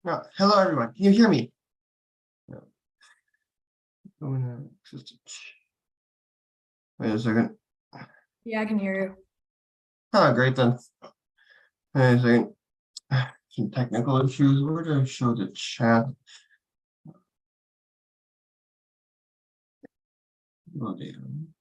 Hello, everyone. Can you hear me? No. Going to wait a second. Yeah, I can hear you. Great then. Wait a second. Some technical issues. Where do I show the chat? Oh, damn.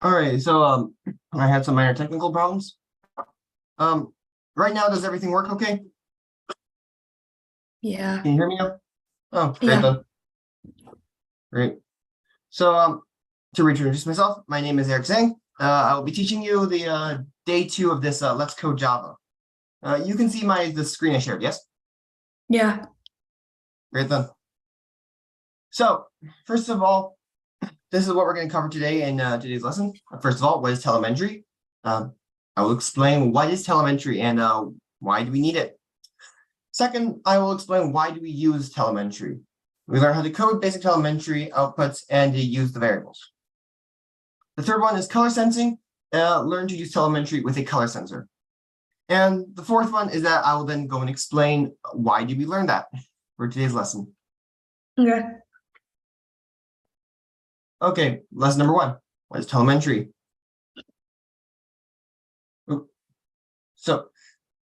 All right, so I had some minor technical problems. Right now, does everything work okay? Yeah. Can you hear me now? Oh, great Yeah. then. Great. So to reintroduce myself, my name is Eric Zhang. I will be teaching you the day 2 of this Let's Code Java. You can see the screen I shared, yes? Yeah. Great then. So first of all, this is what we're going to cover today in today's lesson. First of all, what is telemetry? I will explain what is telemetry and why do we need it. Second, I will explain why do we use telemetry. We learn how to code basic telemetry outputs and to use the variables. The third one is color sensing. Learn to use telemetry with a color sensor. And the fourth one is that I will then go and explain why do we learn that for today's lesson. Okay. Okay, lesson number 1. What is telemetry? So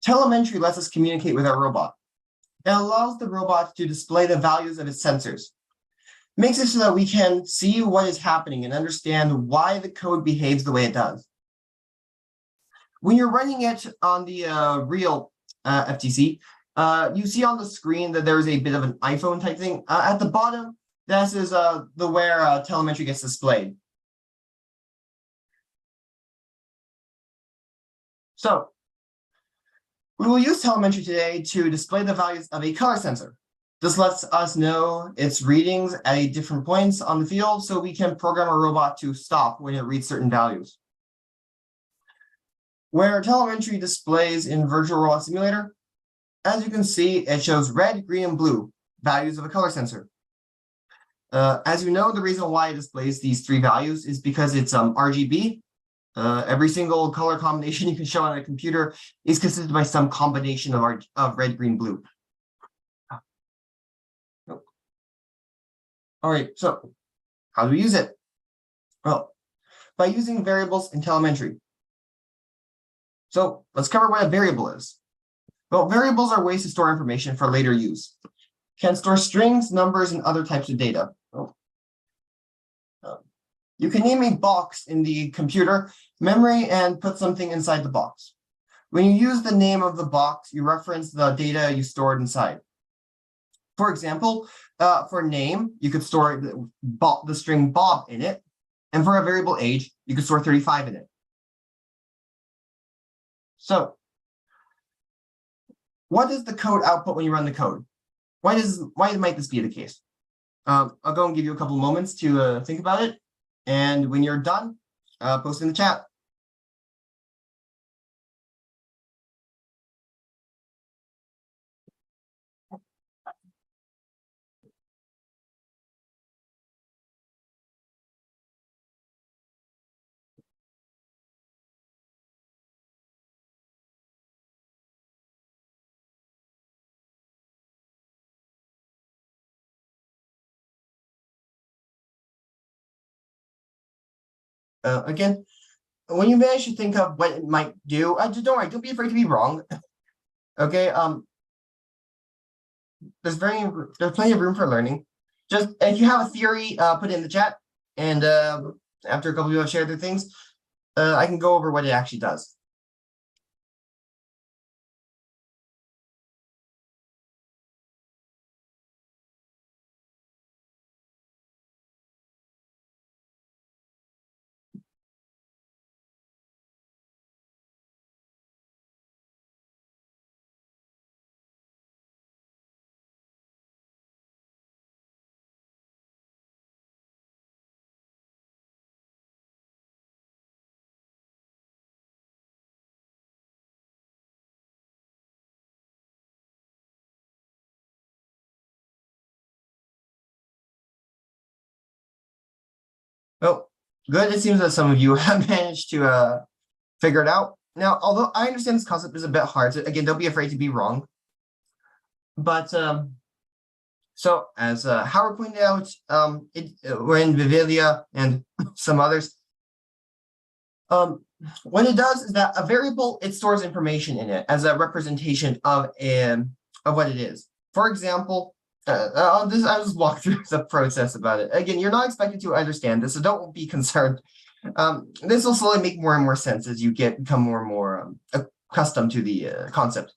telemetry lets us communicate with our robot. It allows the robot to display the values of its sensors. Makes it so that we can see what is happening and understand why the code behaves the way it does. When you're running it on the real FTC, you see on the screen that there's a bit of an iPhone type thing. At the bottom, this is where telemetry gets displayed. So we will use telemetry today to display the values of a color sensor. This lets us know its readings at different points on the field so we can program our robot to stop when it reads certain values. Where telemetry displays in Virtual Robot Simulator, as you can see, it shows red, green, and blue values of a color sensor. As you know, the reason why it displays these 3 values is because it's RGB. Every single color combination you can show on a computer is consisted by some combination of red, green, blue. All right, so how do we use it? Well, by using variables in telemetry. So let's cover what a variable is. Well, variables are ways to store information for later use. Can store strings, numbers, and other types of data. You can name a box in the computer memory and put something inside the box. When you use the name of the box, you reference the data you stored inside. For example, for name, you could store the string Bob in it. And for a variable age, you could store 35 in it. So what does the code output when you run the code? Why might this be the case? I'll go and give you a couple moments to think about it. And when you're done, post in the chat. Again, when you manage to think of what it might do, just don't worry, don't be afraid to be wrong. Okay, there's plenty of room for learning. Just if you have a theory, put it in the chat, and after a couple of you have shared their things, I can go over what it actually does. Well, good. It seems that some of you have managed to figure it out. Now, although I understand this concept is a bit hard, so again, don't be afraid to be wrong. But so as Howard pointed out, we're in Vivilia and some others. What it does is that a variable, it stores information in it as a representation of what it is. For example, I'll just walk through the process about it. Again, you're not expected to understand this, so don't be concerned. This will slowly make more and more sense as you become more and more accustomed to the concept.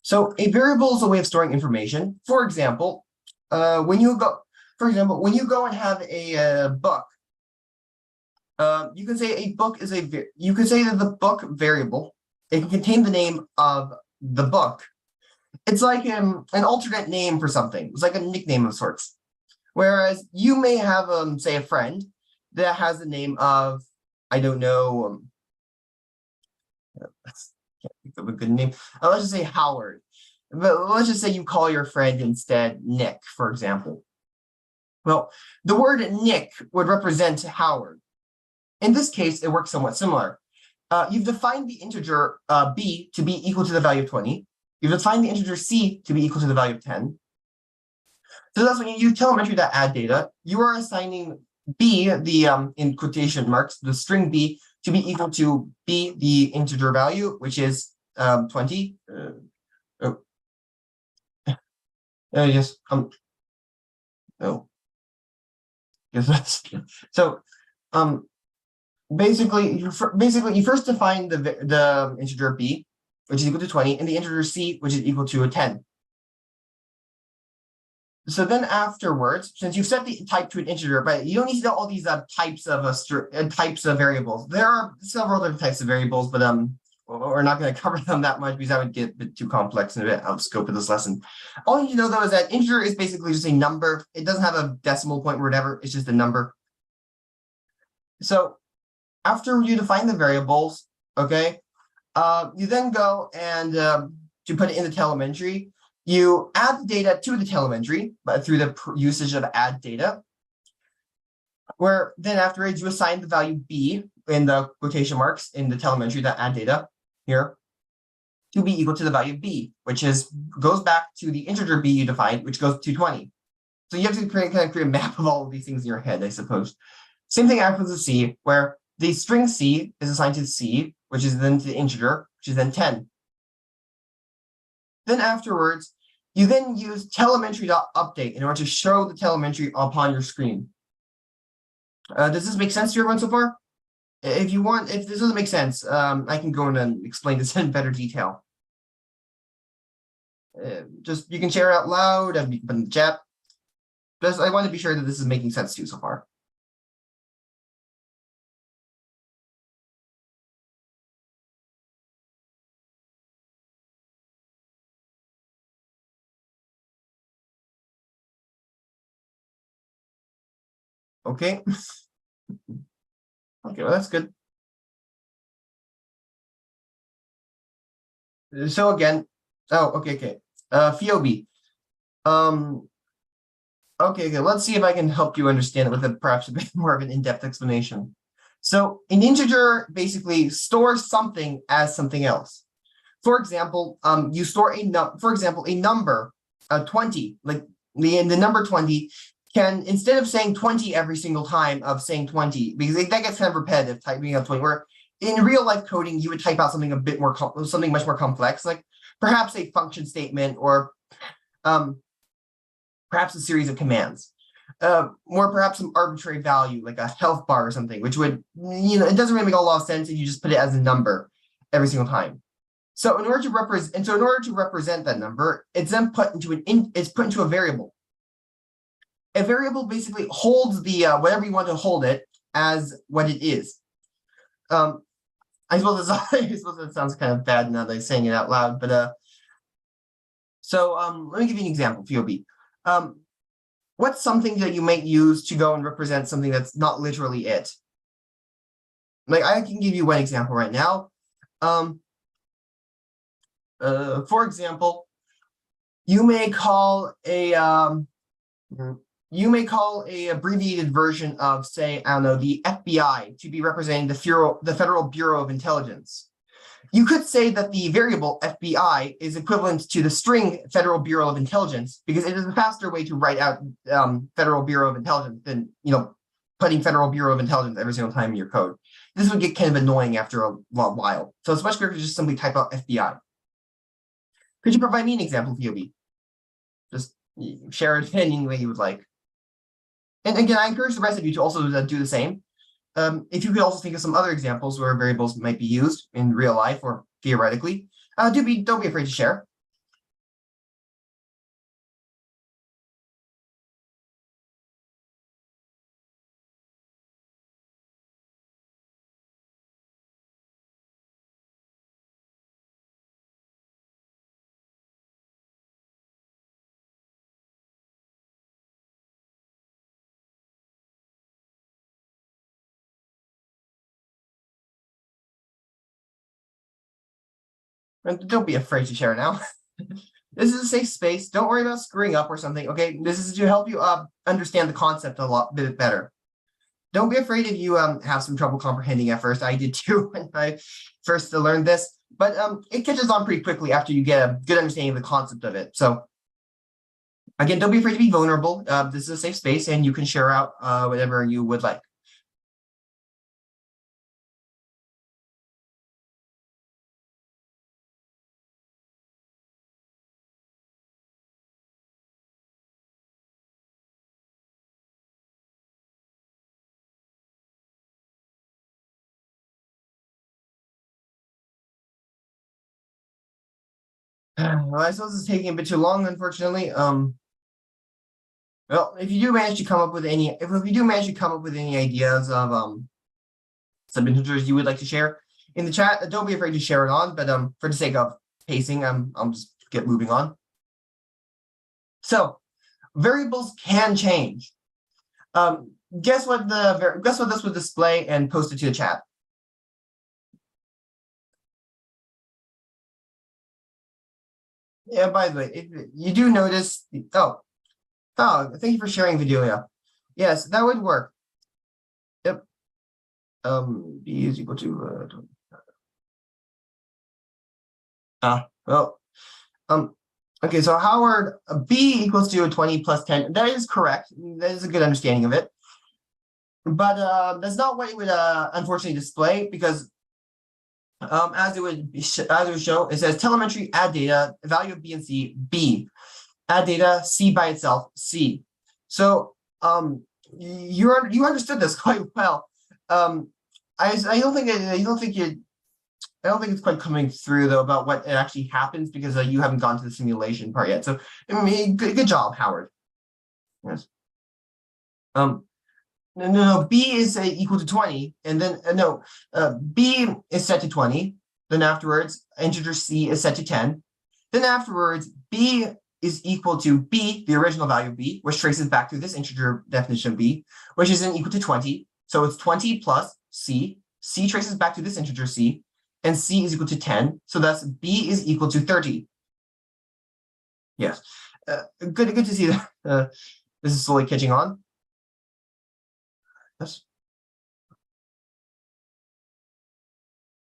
So a variable is a way of storing information. For example, when you go and have a book, you can say a book is you could say that the book variable, it can contain the name of the book. It's like an alternate name for something. It's like a nickname of sorts. Whereas you may have, say, a friend that has the name of, I don't know, can't think of a good name. Let's just say Howard. But let's just say you call your friend instead Nick, for example. Well, the word Nick would represent Howard. In this case, it works somewhat similar. You've defined the integer b to be equal to the value of 20. You've defined the integer c to be equal to the value of 10. So that's when you use telemetry.add data, you are assigning b, the in quotation marks, the string b to be equal to b, the integer value, which is 20. Yes. Oh. Yes. That's so. Basically, you first define the integer b, which is equal to 20, and the integer c, which is equal to a 10. So then afterwards, since you've set the type to an integer, but you don't need to know all these types of variables. There are several different types of variables, but we're not going to cover them that much because that would get a bit too complex and a bit out of scope of this lesson. All you need to know though is that integer is basically just a number. It doesn't have a decimal point or whatever. It's just a number. So after you define the variables, okay, you then go and to put it in the telemetry, you add the data to the telemetry, but through the usage of add data, where then afterwards you assign the value b in the quotation marks in the telemetry, that add data here, to be equal to the value b, which goes back to the integer b you defined, which goes to 20. So you have to create a map of all of these things in your head, I suppose. Same thing happens with c, where the string c is assigned to c, which is then to the integer, which is then 10. Then afterwards, you then use telemetry.update in order to show the telemetry upon your screen. Does this make sense to everyone so far? If this doesn't make sense, I can go in and explain this in better detail. You can share it out loud and you can put in the chat. I want to be sure that this is making sense to you so far. Okay. Okay, well, that's good. So again, okay. Phoebe. Okay, let's see if I can help you understand it with perhaps a bit more of an in-depth explanation. So an integer basically stores something as something else. For example, you store a number 20, like the number 20 can, instead of saying 20 every single time of saying 20, because that gets kind of repetitive, typing out 20, where in real life coding, you would type out something something much more complex, like perhaps a function statement or perhaps a series of commands, or perhaps some arbitrary value, like a health bar or something, which would, it doesn't really make a lot of sense if you just put it as a number every single time. So in order to represent that number, it's then put into a variable. A variable basically holds the whatever you want to hold it as what it is. I suppose that sounds kind of bad now that I'm saying it out loud, but so let me give you an example, Phoebe. What's something that you might use to go and represent something that's not literally it? Like I can give you one example right now. For example, you may call a abbreviated version of, say, I don't know, the FBI to be representing the Federal Bureau of Intelligence. You could say that the variable FBI is equivalent to the string Federal Bureau of Intelligence because it is a faster way to write out Federal Bureau of Intelligence than putting Federal Bureau of Intelligence every single time in your code. This would get kind of annoying after a while. So it's much better to just simply type out FBI. Could you provide me an example, Phoebe? Just share it in any way you would like. And again, I encourage the rest of you to also do the same. if you could also think of some other examples where variables might be used in real life or theoretically, don't be afraid to share. And don't be afraid to share now. This is a safe space. Don't worry about screwing up or something. Okay, this is to help you understand the concept a bit better. Don't be afraid if you have some trouble comprehending at first. I did too when I first learned this, but it catches on pretty quickly after you get a good understanding of the concept of it. So again, don't be afraid to be vulnerable. This is a safe space, and you can share out whatever you would like. Well, I suppose it's taking a bit too long, unfortunately. Well, if you do manage to come up with any, ideas of some integers you would like to share in the chat, don't be afraid to share it on. But for the sake of pacing, I'll just get moving on. So, variables can change. Guess what this would display and post it to the chat. Yeah, by the way, if you do notice, oh, thank you for sharing video. Yeah, yes, that would work. Yep. B is equal to okay, so Howard, B equals to 20 plus 10. That is correct. That is a good understanding of it. But that's not what it would unfortunately display, because as it would show, it says telemetry, add data, value of B and C, B, add data, C by itself, C. So you understood this quite well. I don't think it's quite coming through though about what actually happens, because you haven't gone to the simulation part yet. So I mean, good job, Howard. Yes. No, B is equal to 20, and then B is set to 20. Then afterwards, integer C is set to 10. Then afterwards, B is equal to B, the original value of B, which traces back to this integer definition of B, which is equal to 20. So it's 20 plus C. C traces back to this integer C, and C is equal to 10. So thus B is equal to 30. Yes, good to see that this is slowly catching on. Yes.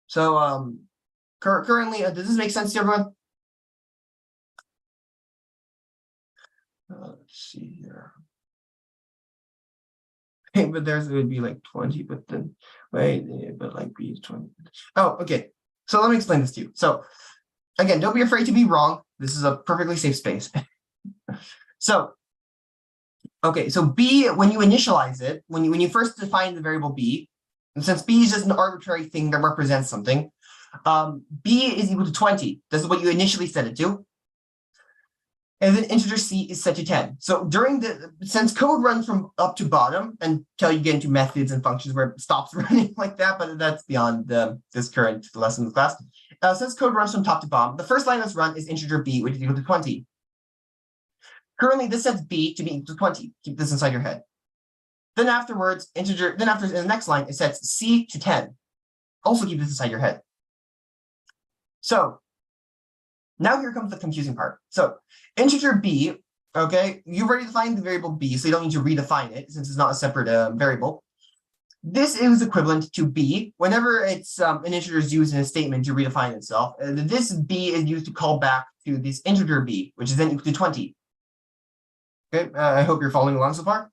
So currently, does this make sense to everyone? Let's see here. Hey, but it would be like 20, but then wait, but like B is 20. Oh, okay. So let me explain this to you. So again, don't be afraid to be wrong. This is a perfectly safe space. So okay, so B, when you initialize it, when you first define the variable B, and since B is just an arbitrary thing that represents something, B is equal to 20. This is what you initially set it to. And then integer C is set to 10. So since code runs from up to bottom until you get into methods and functions where it stops running like that, but that's beyond this current lesson of the class. Since code runs from top to bottom, the first line that's run is integer B, which is equal to 20. Currently, this sets B to be equal to 20. Keep this inside your head. Then afterwards, in the next line, it sets C to 10. Also keep this inside your head. So now here comes the confusing part. So integer B, okay, you've already defined the variable B, so you don't need to redefine it since it's not a separate variable. This is equivalent to B. Whenever it's an integer is used in a statement to redefine itself, this B is used to call back to this integer B, which is then equal to 20. Okay, I hope you're following along so far.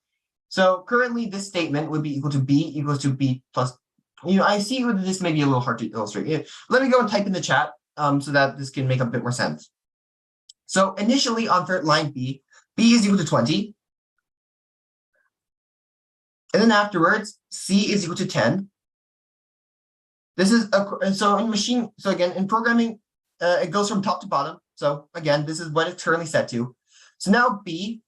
So currently, this statement would be equal to B equals to B plus. I see this may be a little hard to illustrate. Let me go and type in the chat so that this can make a bit more sense. So initially on third line B is equal to 20. And then afterwards, C is equal to 10. This is so in machine. So again, in programming, it goes from top to bottom. So again, this is what it's currently set to. So now B,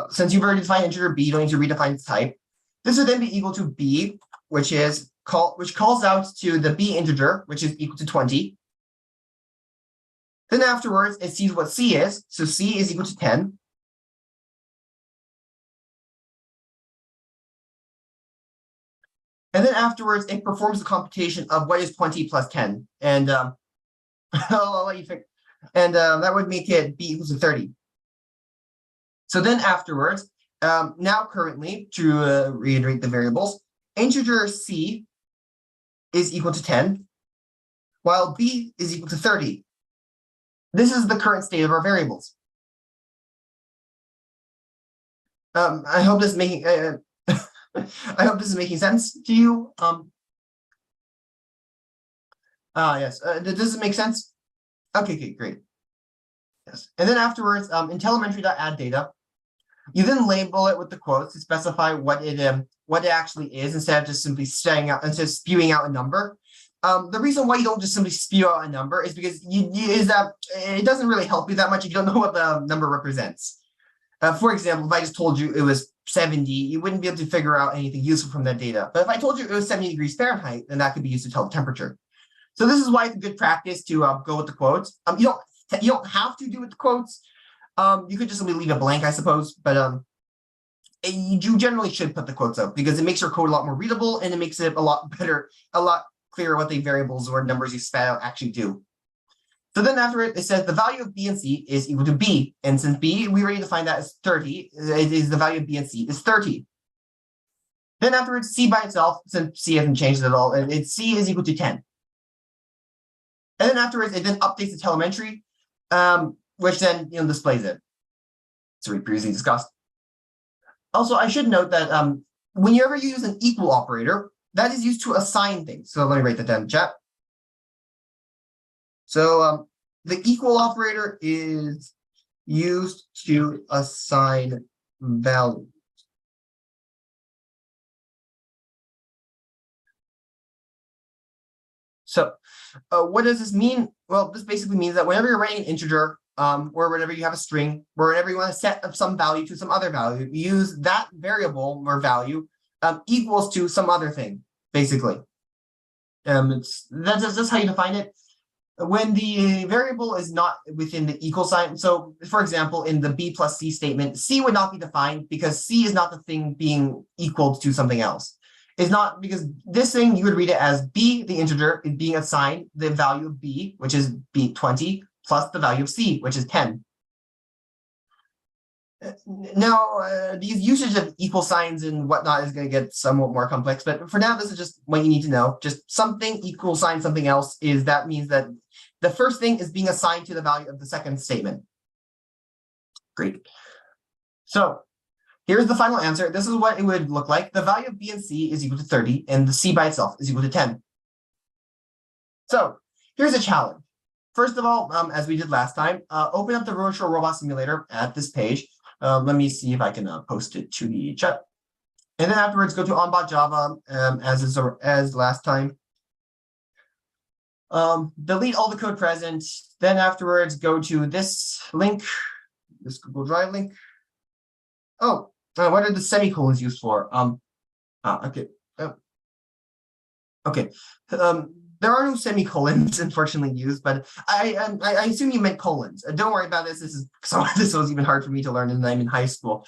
since you've already defined integer B, you don't need to redefine its type. This would then be equal to B, which calls out to the B integer, which is equal to 20. Then afterwards, it sees what C is. So C is equal to 10. And then afterwards, it performs the computation of what is 20 plus 10. And I'll let you figure. And that would make it B equals to 30. So then afterwards, now currently, to reiterate the variables, integer C is equal to 10, while B is equal to 30. This is the current state of our variables. I hope this is making I hope this is making sense to you. Yes. Does this make sense? Okay, great. Yes. And then afterwards, in telemetry.add data, you then label it with the quotes to specify what it actually is instead of just simply spewing out a number. The reason why you don't just simply spew out a number is because it doesn't really help you that much if you don't know what the number represents. For example, if I just told you it was 70, you wouldn't be able to figure out anything useful from that data. But if I told you it was 70 degrees Fahrenheit, then that could be used to tell the temperature. So this is why it's a good practice to go with the quotes. You don't have to do with the quotes. You could just simply leave it blank, I suppose. But you generally should put the quotes out because it makes your code a lot more readable and it makes it a lot better, a lot clearer what the variables or numbers you spat out actually do. So then after it says the value of B and C is equal to B. And since B, we already defined that as 30, it is the value of B and C is 30. Then afterwards, C by itself, since C hasn't changed at all, and C is equal to 10. And then afterwards, it then updates the telemetry, which then displays it. So we previously discussed. Also, I should note that whenever you use an equal operator, that is used to assign things. So let me write that down in chat. So the equal operator is used to assign values. So what does this mean? Well, this basically means that whenever you're writing an integer, or whenever you have a string, or whenever you want to set up some value to some other value, you use that variable or value equals to some other thing, basically. That's how you define it. When the variable is not within the equal sign, so for example, in the B plus C statement, C would not be defined because C is not the thing being equal to something else. It's not because this thing, you would read it as B, the integer, is being assigned the value of B, which is B 20, plus the value of C, which is 10. Now, these usage of equal signs and whatnot is going to get somewhat more complex, but for now, this is just what you need to know. Just something equal sign something else that means that the first thing is being assigned to the value of the second statement. Great. So here's the final answer. This is what it would look like. The value of B and C is equal to 30, and the C by itself is equal to 10. So here's a challenge. First of all, as we did last time, open up the virtual robot simulator at this page. Let me see if I can post it to the chat. And then afterwards, go to onbot Java as last time. Delete all the code present. Then afterwards, go to this link, this Google Drive link. Oh, what are the semicolons used for? Okay. Okay. There are no semicolons, unfortunately, used, but I assume you meant colons. Don't worry about this. This was even hard for me to learn, and I'm in high school.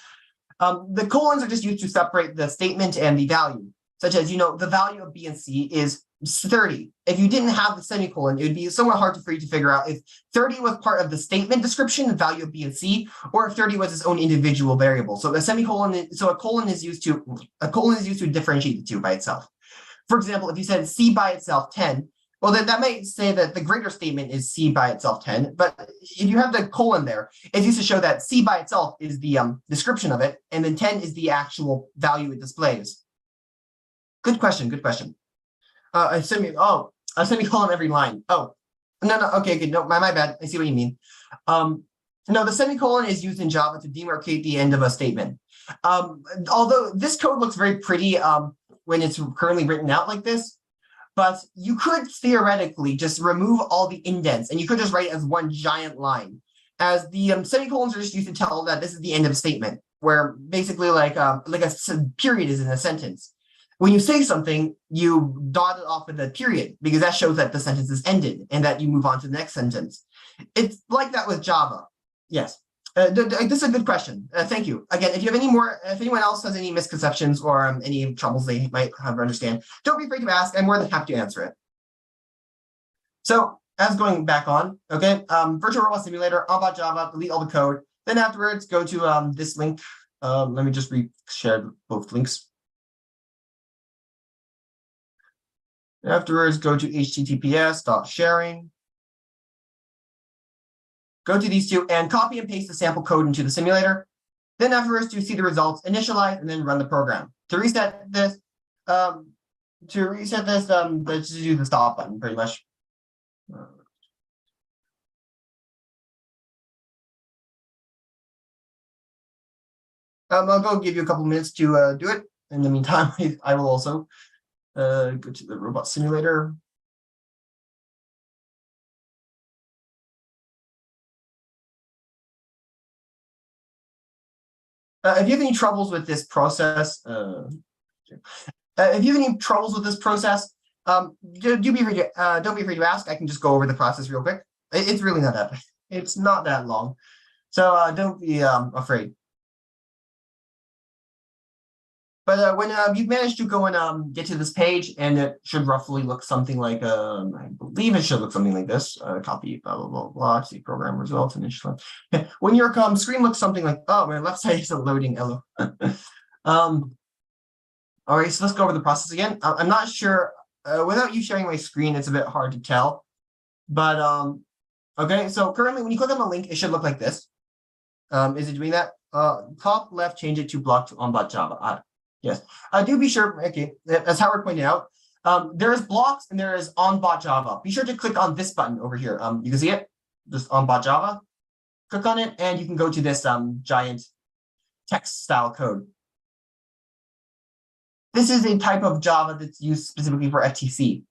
The colons are just used to separate the statement and the value, such as, the value of B and C is 30. If you didn't have the semicolon, it would be somewhat hard for you to figure out if 30 was part of the statement description, the value of B and C, or if 30 was its own individual variable. So a colon is used to differentiate the two by itself. For example, if you said C by itself 10, well, then that might say that the greater statement is C by itself 10. But if you have the colon there, it's used to show that C by itself is the description of it, and then 10 is the actual value it displays. Good question. Good question. A semicolon every line. Oh, no. Okay, good. No, my bad. I see what you mean. No, the semicolon is used in Java to demarcate the end of a statement. Although this code looks very pretty when it's currently written out like this, but you could theoretically just remove all the indents and you could just write it as one giant line, as the semicolons are just used to tell that this is the end of a statement, where basically like a period is in a sentence. When you say something, you dot it off with a period because that shows that the sentence is ended and that you move on to the next sentence. It's like that with Java. Yes. This is a good question. Thank you. Again, if you have any more, if anyone else has any misconceptions or any troubles they might have to understand, don't be afraid to ask. I'm more than happy to answer it. So as going back on, okay, virtual robot simulator, onbot Java, delete all the code. Then afterwards, go to this link. Let me just share both links. Afterwards, go to https://sharing. Go to these two and copy and paste the sample code into the simulator. Then afterwards, you see the results, initialize, and then run the program. To reset this, let's use the stop button pretty much. I'll go give you a couple minutes to do it. In the meantime, I will also go to the robot simulator. If you have any troubles with this process, don't be afraid to ask. I can just go over the process real quick. It's really not that. It's not that long, so don't be afraid. But when you've managed to go and get to this page, and it should roughly look something like, I believe it should look something like this. Copy, blah, blah, blah, blah, see program results, initial. When your screen looks something like, oh, my left side is loading, hello. All right, so let's go over the process again. I'm not sure, without you sharing my screen, it's a bit hard to tell. But, okay, so currently when you click on the link, it should look like this. Is it doing that? Top left, change it to block to onbot Java. Yes, do be sure, okay, as Howard pointed out, there is blocks and there is onbot Java. Be sure to click on this button over here. You can see it, just onbot Java. Click on it and you can go to this giant text style code. This is a type of Java that's used specifically for FTC.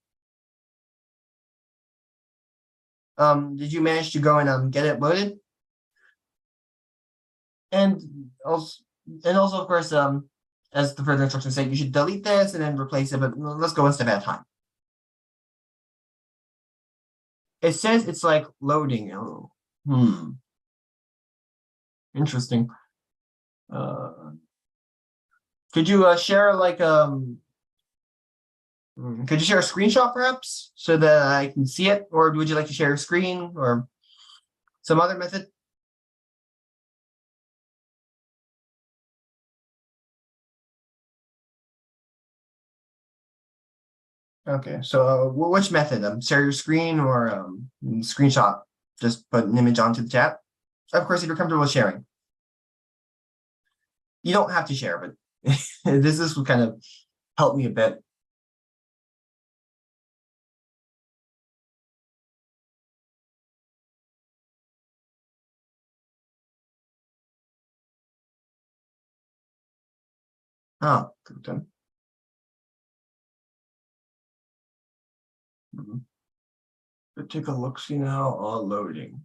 Did you manage to go and get it loaded? And also of course, as the further instructions say, you should delete this and then replace it, but let's go one step at a time. It says it's like loading. Oh, interesting. Could you share like could you share a screenshot perhaps so that I can see it, or would you like to share a screen or some other method? Okay, so which method? Share your screen or screenshot? Just put an image onto the chat. Of course, if you're comfortable with sharing. You don't have to share, but this will kind of help me a bit. Oh, good done. Take a look, see now, all loading.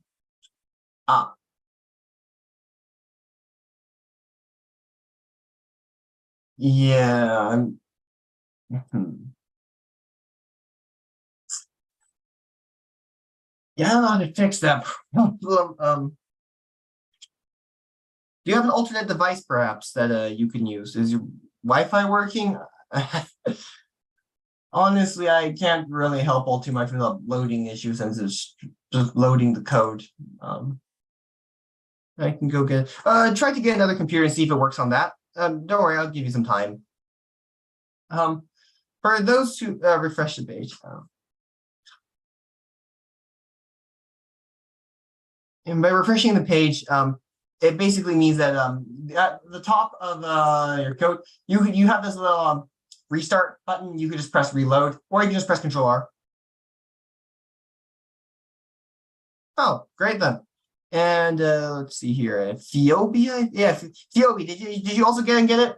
Yeah, yeah, I don't know how to fix that problem. Do you have an alternate device perhaps that you can use? Is your Wi-Fi working? Honestly, I can't really help all too much with the loading issue since it's just loading the code. I can go get try to get another computer and see if it works on that. Don't worry, I'll give you some time. For those who refresh the page. And by refreshing the page, it basically means that at the top of your code, you have this little restart button. You can just press reload, or you can just press Control R. Oh, great then. And let's see here, Phoebe. Yeah, Phoebe. Did you also get it?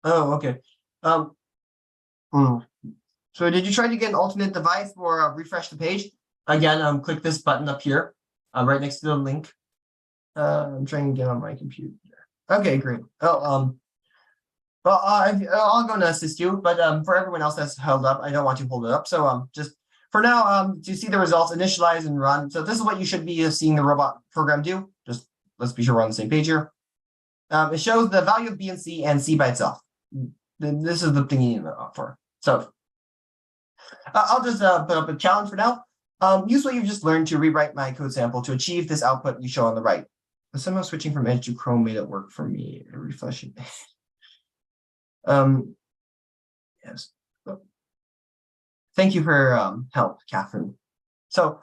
Oh, okay. Hmm. So did you try to get an alternate device or refresh the page? Again, click this button up here, right next to the link. I'm trying to get on my computer. Okay, great. Oh, well, I'll go and assist you, but for everyone else that's held up, I don't want to hold it up. So just for now, to see the results, initialize and run. So this is what you should be seeing the robot program do. Just let's be sure we're on the same page here. It shows the value of B and C by itself. This is the thing you need to know for. So I'll just put up a challenge for now. Use what you've just learned to rewrite my code sample to achieve this output you show on the right. But somehow switching from Edge to Chrome made it work for me. Refreshing. Yes. Thank you for help, Catherine. So,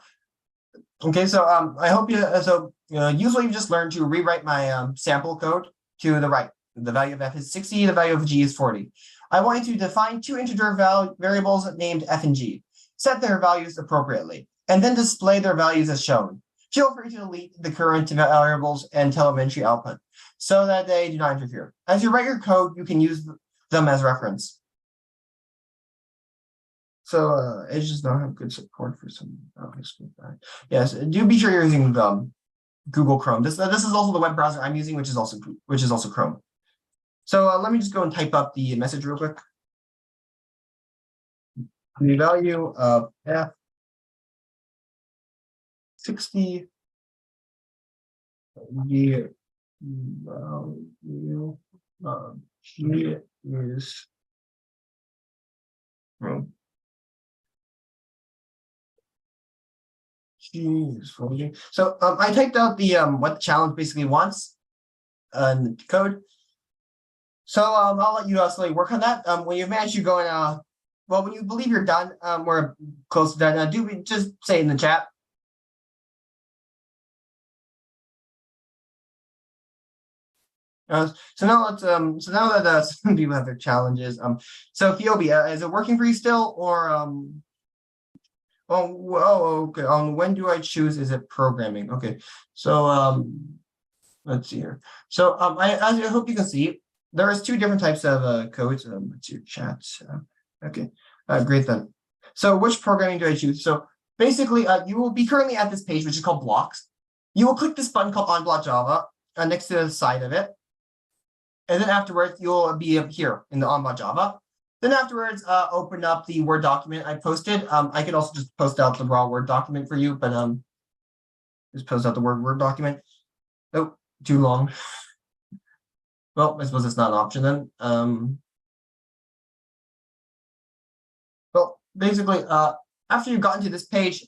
okay, so I hope you use what you just learned to rewrite my sample code to the right. The value of f is 60, the value of g is 40. I want you to define two integer variables named f and g, set their values appropriately, and then display their values as shown. Feel free to delete the current variables and telemetry output so that they do not interfere. As you write your code, you can use them as reference. So Edge does not have good support for some. Yes, do be sure you're using Google Chrome. This is also the web browser I'm using, which is also Chrome. So let me just go and type up the message real quick. The value of f 60. The value of g is So I typed out the what the challenge basically wants in the code. So I'll let you slowly work on that. When you've managed to go and well, when you believe you're done, we're close to done. Do just say in the chat. So now let's so now that some people have their challenges. So Phoebe, is it working for you still, or oh, okay. When do I choose? Is it programming? Okay. So let's see here. So as I hope you can see, there is two different types of codes. Let's see your chat. Okay. Great then. So which programming do I choose? So basically, you will be currently at this page, which is called blocks. You will click this button called on block Java next to the side of it. And then afterwards, you'll be up here in the onBot Java. Then afterwards, open up the Word document I posted. I could also just post out the raw Word document for you, but just post out the Word document. Oh, too long. Well, I suppose it's not an option then. Well, basically, after you've gotten to this page,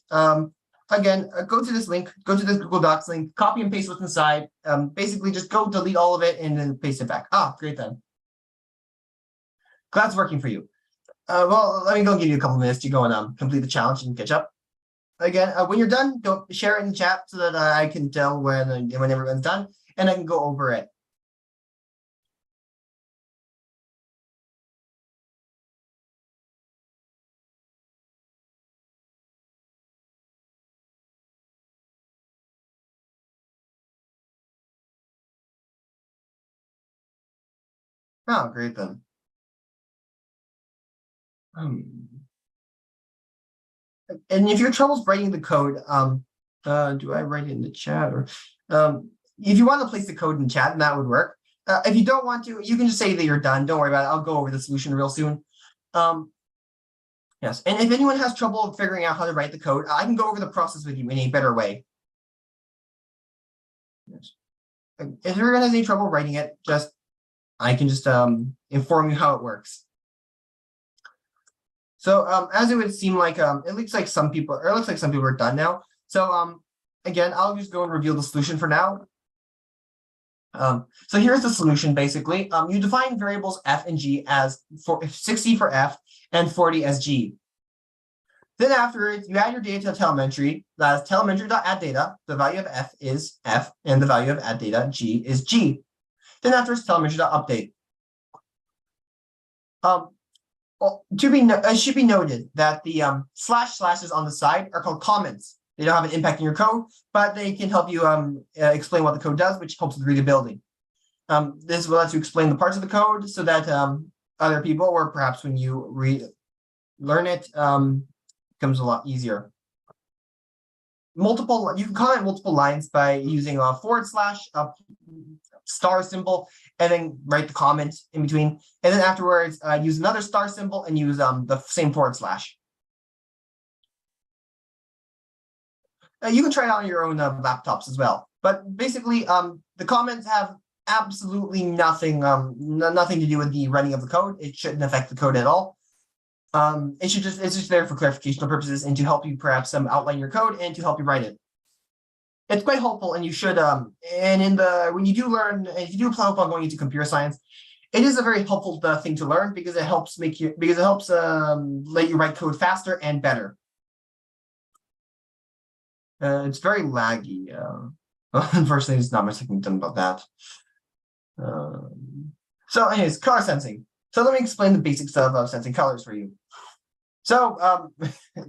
again, go to this link, go to this Google Docs link, copy and paste what's inside. Basically, just go delete all of it and then paste it back. Great then. Glad it's working for you. Well, let me go give you a couple minutes to go and complete the challenge and catch up. Again, when you're done, don't share it in the chat so that I can tell when everyone's done and I can go over it. Oh, great then. And if your trouble's writing the code, do I write it in the chat or if you want to place the code in chat, then that would work. If you don't want to, you can just say that you're done. Don't worry about it. I'll go over the solution real soon. Yes, and if anyone has trouble figuring out how to write the code, I can go over the process with you in a better way. Yes. If you're gonna have any trouble writing it, I can just inform you how it works. So as it would seem like it looks like some people are done now. So again, I'll just go and reveal the solution for now. So here's the solution basically. You define variables f and g as 60 for f and 40 as g. Then afterwards, you add your data to telemetry. That's telemetry.addData. The value of f is f, and the value of addData g is g. Then afterwards, telemetry.update. It should be noted that the slashes on the side are called comments. They don't have an impact in your code, but they can help you explain what the code does, which helps with readability. This will let you explain the parts of the code so that other people, or perhaps when you learn it, becomes a lot easier. You can comment multiple lines by using a / star symbol, and then write the comment in between. And then afterwards, use another star symbol and use the same / You can try it on your own laptops as well. But basically, the comments have absolutely nothing to do with the running of the code. It shouldn't affect the code at all. It's just there for clarificational purposes and to help you perhaps outline your code and to help you write it. It's quite helpful, and you should when you do learn, if you do plan upon going into computer science, it is a very helpful thing to learn because it helps let you write code faster and better. It's very laggy. Unfortunately, there's not much I can do about that. So anyways, color sensing. So let me explain the basics of sensing colors for you. So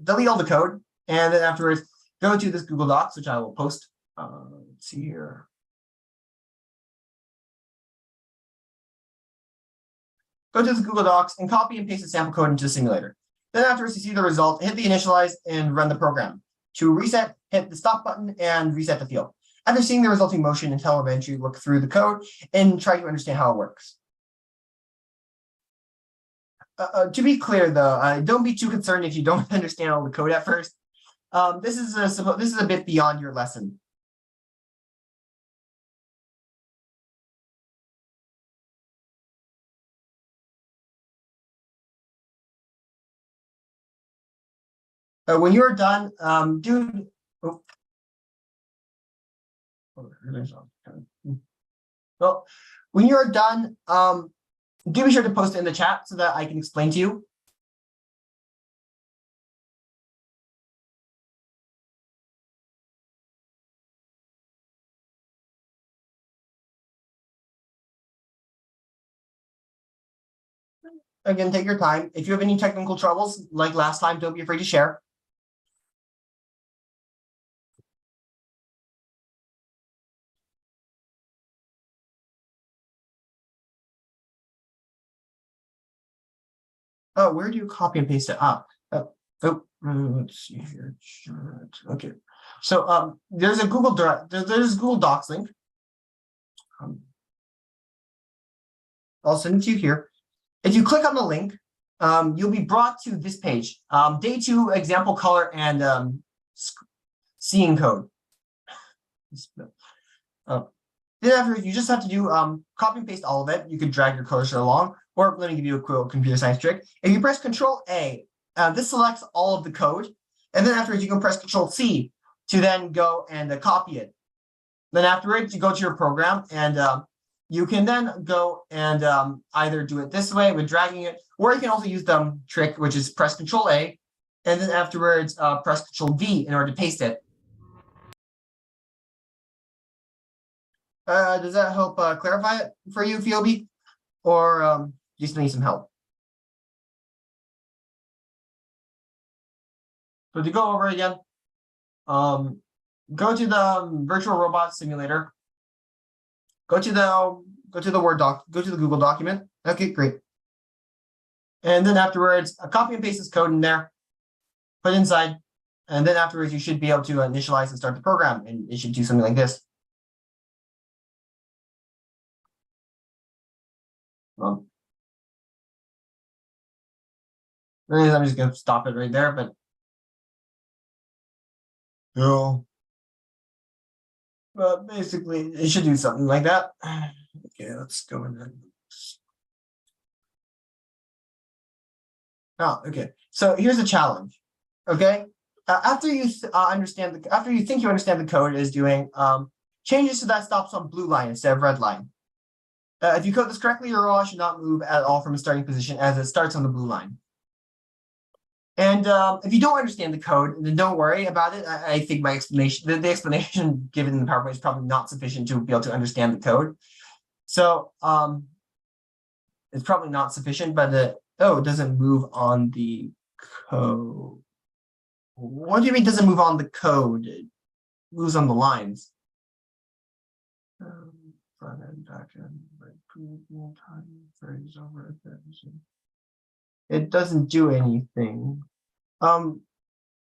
delete all the code, and then afterwards, go to this Google Docs, which I will post. Let's see here. Go to the Google Docs and copy and paste the sample code into the simulator. Then afterwards, you see the result, hit the initialize and run the program. To reset, hit the stop button and reset the field. After seeing the resulting motion in telemetry, look through the code and try to understand how it works. To be clear, though, don't be too concerned if you don't understand all the code at first. This is a bit beyond your lesson. When you're done, well, when you're done, do be sure to post it in the chat so that I can explain to you. Again, take your time. If you have any technical troubles, like last time, don't be afraid to share. Oh, where do you copy and paste it up? Let's see here. Okay, so there's a Google there's Google Docs link. I'll send it to you here. If you click on the link, you'll be brought to this page. Day 2 example color and seeing code. Then after, you just have to do copy and paste all of it. You could drag your cursor along, or let me give you a quick computer science trick. If you press Control A, this selects all of the code, and then afterwards you can press Control C to then go and copy it. Then afterwards you go to your program, and you can then go and either do it this way with dragging it, or you can also use the trick, which is press Control A, and then afterwards press Control V in order to paste it. Does that help clarify it for you, Phoebe? Or you still need some help? So to go over again, go to the virtual robot simulator. Go to the Word doc. Go to the Google document. Okay, great. And then afterwards, copy and paste this code in there. Put it inside, and then afterwards, you should be able to initialize and start the program, and it should do something like this. I'm just going to stop it right there, but basically it should do something like that. Okay, let's go in there. Oh, okay. So here's the challenge. Okay, after you think you understand the code is doing, changes so that stops on blue line instead of red line. If you code this correctly, your robot should not move at all from a starting position as it starts on the blue line. And if you don't understand the code, then don't worry about it. I think my explanation, the explanation given in the PowerPoint is probably not sufficient to be able to understand the code. So it's probably not sufficient, but it doesn't move on the code. What do you mean it doesn't move on the code? It moves on the lines. Front end, back end, time, phrase over. It doesn't do anything.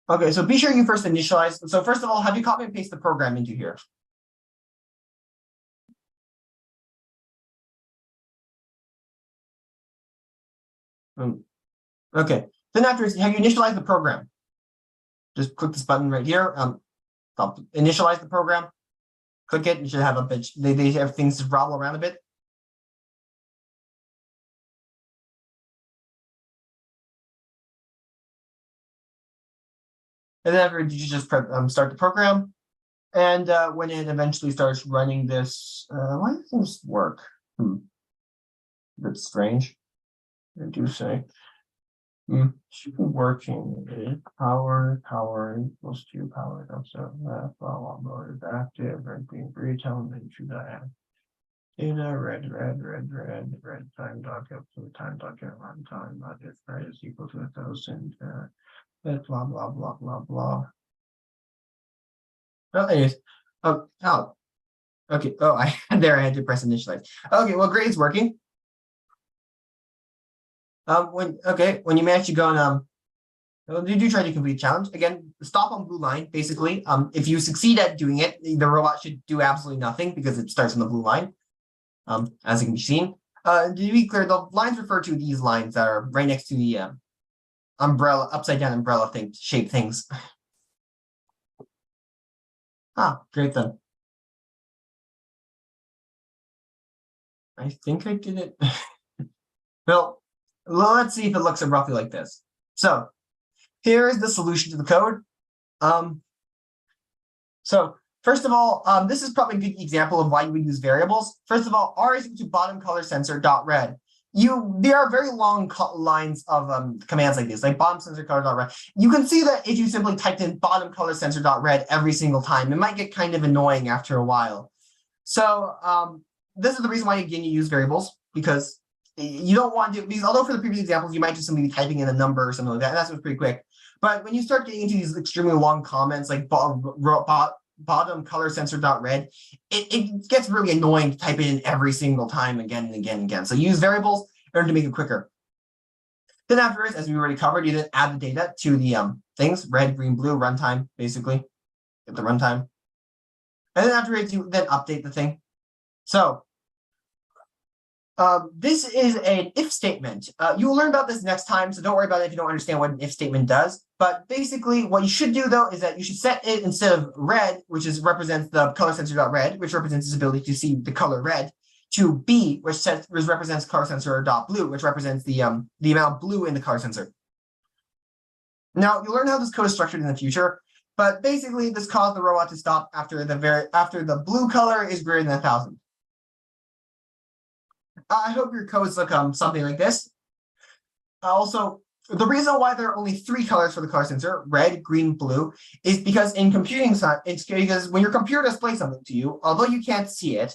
Okay, so be sure you first initialize. So first of all, have you copy and paste the program into here? Okay, then afterwards, have you initialized the program? Just click this button right here. Initialize the program. Click it. You should have a bit. They have things to wobble around a bit. And then afterwards, you just start the program. And when it eventually starts running this, why doesn't this work? A bit strange. I do say. Should be working. Power equals to power. So blah mode is active. Red, green, green. Tell them that you should add data. Red. Time docket up to the time docket runtime. If red is equal to 1,000. Blah blah blah blah blah. Well, anyways, okay. Oh, I had to press initialize. Okay, well, great, it's working. When you manage to go and you do try to complete challenge again, stop on blue line. Basically, if you succeed at doing it, the robot should do absolutely nothing because it starts on the blue line. As it can be seen. To be clear, the lines refer to these lines that are right next to the umbrella, upside down umbrella shape things. Great then. I think I did it. Well, let's see if it looks roughly like this. So here is the solution to the code. So first of all, this is probably a good example of why you would use variables. First of all, R is equal to bottom color sensor dot red. There are very long lines of commands like this, like bottom sensor color dot red. You can see that if you simply typed in bottom color sensor dot red every single time, it might get kind of annoying after a while. So this is the reason why again you use variables, because you don't want to, because although for the previous examples you might just simply be typing in a number or something like that, and that's what's pretty quick. But when you start getting into these extremely long comments like bottom color sensor dot red, it gets really annoying to type it in every single time again and again and again. So use variables in order to make it quicker. Then afterwards, as we already covered, you then add the data to the things, red, green, blue, runtime, basically. Get the runtime. And then afterwards, you then update the thing. So this is an if statement. You will learn about this next time, so don't worry about it if you don't understand what an if statement does. But basically, what you should do, though, is that you should set it instead of red, which represents the color sensor.red, which represents its ability to see the color red, to B, which represents color sensor.blue, which represents the amount of blue in the color sensor. Now, you'll learn how this code is structured in the future, but basically, this caused the robot to stop after the blue color is greater than 1,000. I hope your codes look something like this. Also, the reason why there are only 3 colors for the color sensor, red, green, blue, is because in computing science, it's because when your computer displays something to you, although you can't see it,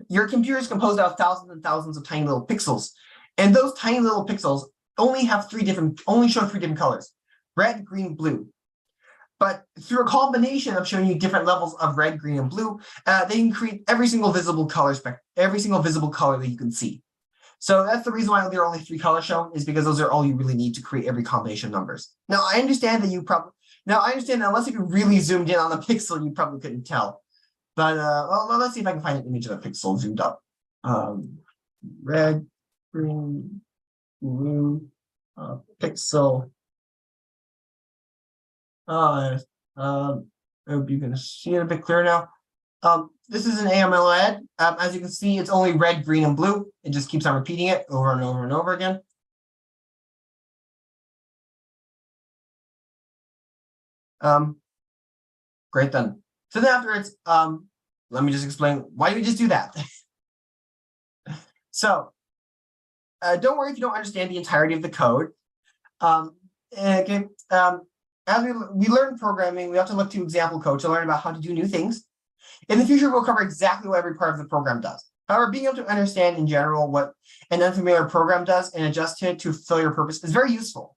your computer is composed out of thousands and thousands of tiny little pixels, and those tiny little pixels only show 3 different colors: red, green, blue. But through a combination of showing you different levels of red, green, and blue, they can create every single visible color that you can see. So that's the reason why there are only 3 colors shown, is because those are all you really need to create every combination of numbers. Now, I understand that unless if you really zoomed in on a pixel, you probably couldn't tell. But well, let's see if I can find an image of a pixel zoomed up. Red, green, blue, pixel. I hope you can see it a bit clearer now. This is an AML ad. As you can see, it's only red, green, and blue. It just keeps on repeating it over and over and over again. Great then. So then afterwards, let me just explain why we just do that. So don't worry if you don't understand the entirety of the code. Okay. As we learn programming, we have to look to example code to learn about how to do new things. In the future, we'll cover exactly what every part of the program does. However, being able to understand in general what an unfamiliar program does and adjust it to fulfill your purpose is very useful.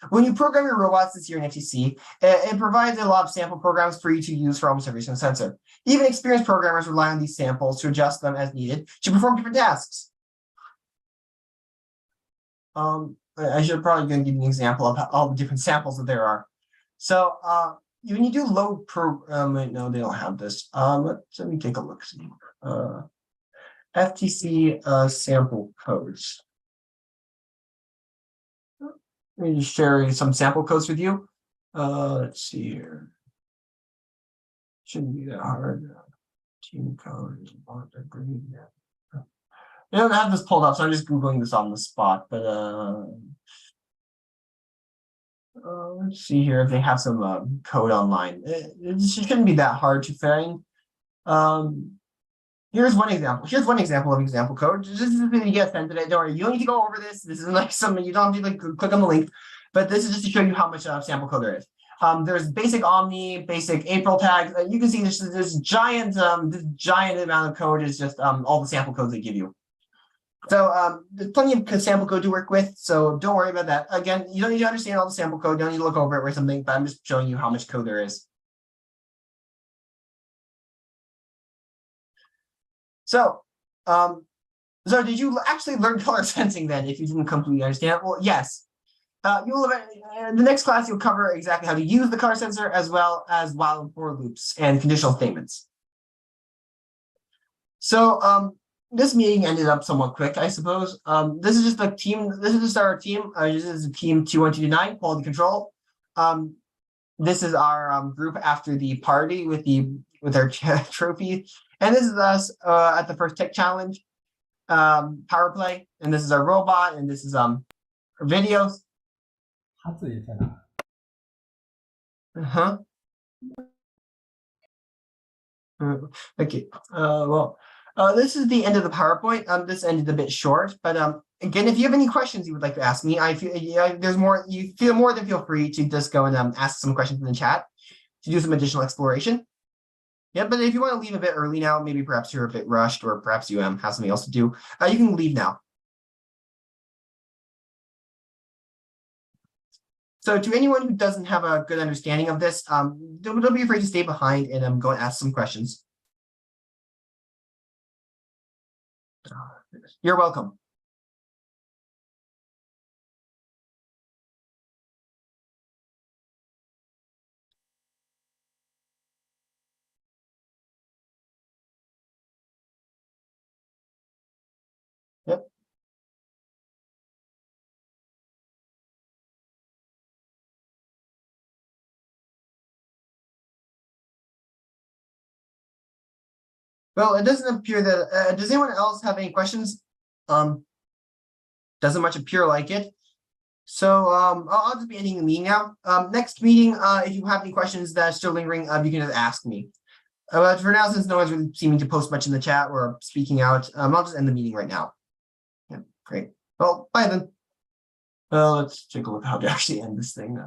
When you program your robots this year in FTC, it provides a lot of sample programs for you to use for almost every sensor. Even experienced programmers rely on these samples to adjust them as needed to perform different tasks. I should probably give you an example of all the different samples that there are. So when you do load no, they don't have this. Let me take a look. FTC sample codes. Let me just share some sample codes with you. Let's see here. Shouldn't be that hard. Team code. I don't have this pulled up, so I'm just Googling this on the spot. But let's see here if they have some code online. It shouldn't be that hard to find. Here's one example. Here's one example of example code. This is the thing you get sent today. Don't worry, you don't need to go over this. This isn't like something you don't have to like click on the link, but this is just to show you how much sample code there is. There's basic Omni, basic April tags. You can see this giant amount of code is just all the sample codes they give you. So there's plenty of sample code to work with. So don't worry about that. Again, you don't need to understand all the sample code. You don't need to look over it or something, but I'm just showing you how much code there is. So, did you actually learn color sensing then? If you didn't completely understand, well, yes. The next class you'll cover exactly how to use the color sensor as well as while and for loops and conditional statements. So, this meeting ended up somewhat quick, I suppose. This is just a team. This is just our team. This is team 21229 quality control. This is our group after the party with our trophy. And this is us at the first tech challenge, power play, and this is our robot, and this is our videos. Okay. This is the end of the PowerPoint. This ended a bit short, but again, if you have any questions you would like to ask me, I feel there's more. You feel more than feel free to just go and ask some questions in the chat to do some additional exploration. Yeah, but if you want to leave a bit early now, maybe perhaps you're a bit rushed, or perhaps you have something else to do, you can leave now. So to anyone who doesn't have a good understanding of this, don't be afraid to stay behind and go and ask some questions. You're welcome. Yep. Well, it doesn't appear that, does anyone else have any questions? Doesn't much appear like it. So I'll just be ending the meeting now. Next meeting, if you have any questions that are still lingering, you can just ask me. But for now, since no one's really seeming to post much in the chat or speaking out, I'll just end the meeting right now. Yeah, great. Well, bye then. Let's take a look at how to actually end this thing.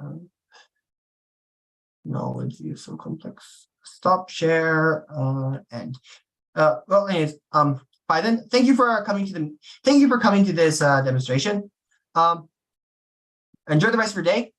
Knowledge is so complex. Stop share, end. Well, anyways, bye then. Thank you for coming to this demonstration. Enjoy the rest of your day.